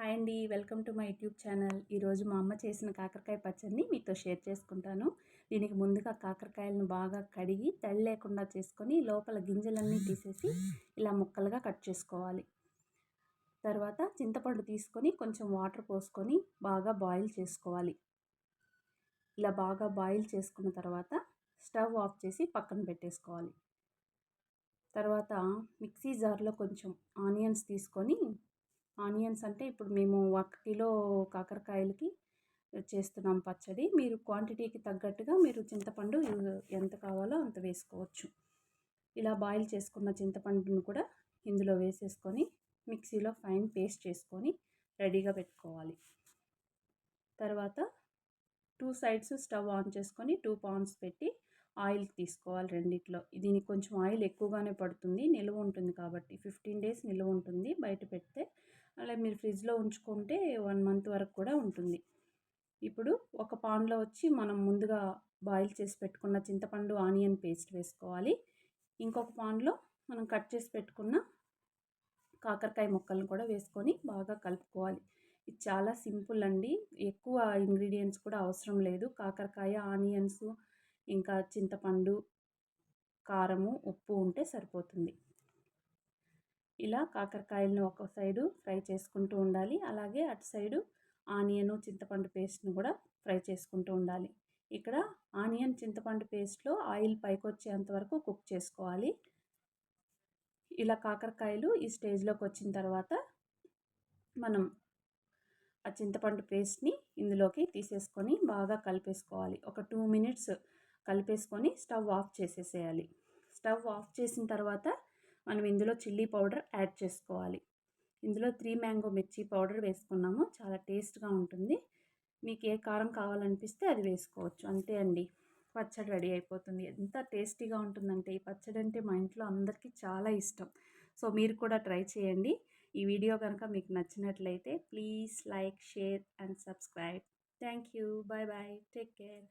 Hi అండి, welcome to my YouTube channel. ఈరోజు మా అమ్మ చేసిన కాకరకాయ పచ్చడిని మీతో షేర్ చేసుకుంటాను. దీనికి ముందుగా కాకరకాయలను బాగా కడిగి తడి లేకుండా చేసుకొని లోపల గింజలన్నీ తీసేసి ఇలా ముక్కలుగా కట్ చేసుకోవాలి. తర్వాత చింతపండు తీసుకొని కొంచెం వాటర్ పోసుకొని బాగా బాయిల్ చేసుకోవాలి. ఇలా బాగా బాయిల్ చేసుకున్న తర్వాత స్టవ్ ఆఫ్ చేసి పక్కన పెట్టేసుకోవాలి. తర్వాత మిక్సీ జార్లో కొంచెం ఆనియన్స్ తీసుకొని, ఆనియన్స్ అంటే ఇప్పుడు మేము 1 కిలో కాకరకాయలకి చేస్తున్నాం పచ్చడి. మీరు క్వాంటిటీకి తగ్గట్టుగా మీరు చింతపండు ఎంత కావాలో అంత వేసుకోవచ్చు. ఇలా బాయిల్ చేసుకున్న చింతపండును కూడా ఇందులో వేసేసుకొని మిక్సీలో ఫైన్ పేస్ట్ చేసుకొని రెడీగా పెట్టుకోవాలి. తర్వాత 2 సైడ్స్ స్టవ్ ఆన్ చేసుకొని 2 పాన్స్ పెట్టి ఆయిల్ తీసుకోవాలి రెండిట్లో. దీనికి కొంచెం ఆయిల్ ఎక్కువగానే పడుతుంది, నిలువ ఉంటుంది కాబట్టి 15 డేస్ నిలువ ఉంటుంది బయట పెడితే. అలా మీరు ఫ్రిడ్జ్లో ఉంచుకుంటే 1 మంత్ వరకు కూడా ఉంటుంది. ఇప్పుడు ఒక పాన్లో వచ్చి మనం ముందుగా బాయిల్ చేసి పెట్టుకున్న చింతపండు ఆనియన్ పేస్ట్ వేసుకోవాలి. ఇంకొక పాన్లో మనం కట్ చేసి పెట్టుకున్న కాకరకాయ ముక్కలను కూడా వేసుకొని బాగా కలుపుకోవాలి. ఇది చాలా సింపుల్ అండి, ఎక్కువ ఇంగ్రీడియంట్స్ కూడా అవసరం లేదు. కాకరకాయ, ఆనియన్స్, ఇంకా చింతపండు, కారము, ఉప్పు ఉంటే సరిపోతుంది. ఇలా కాకరకాయలను ఒక సైడు ఫ్రై చేసుకుంటూ ఉండాలి, అలాగే అటు సైడు ఆనియన్ చింతపండు పేస్ట్ని కూడా ఫ్రై చేసుకుంటూ ఉండాలి. ఇక్కడ ఆనియన్ చింతపండు పేస్ట్లో ఆయిల్ పైకి వచ్చేంత వరకు కుక్ చేసుకోవాలి. ఇలా కాకరకాయలు ఈ స్టేజ్లోకి వచ్చిన తర్వాత మనం ఆ చింతపండు పేస్ట్ని ఇందులోకి తీసేసుకొని బాగా కలిపేసుకోవాలి. ఒక 2 మినిట్స్ కలిపేసుకొని స్టవ్ ఆఫ్ చేసేసేయాలి. స్టవ్ ఆఫ్ చేసిన తర్వాత మనం ఇందులో చిల్లీ పౌడర్ యాడ్ చేసుకోవాలి. ఇందులో 3 మ్యాంగో మిర్చి పౌడర్ వేసుకున్నాము, చాలా టేస్ట్గా ఉంటుంది. మీకు ఏ కారం కావాలనిపిస్తే అది వేసుకోవచ్చు. అంతే అండి, పచ్చడి రెడీ అయిపోతుంది. ఎంత టేస్టీగా ఉంటుందంటే ఈ పచ్చడి అంటే మా ఇంట్లో అందరికీ చాలా ఇష్టం. సో మీరు కూడా ట్రై చేయండి. ఈ వీడియో కనుక మీకు నచ్చినట్లయితే please like, share and subscribe. Thank you. Bye bye. Take care.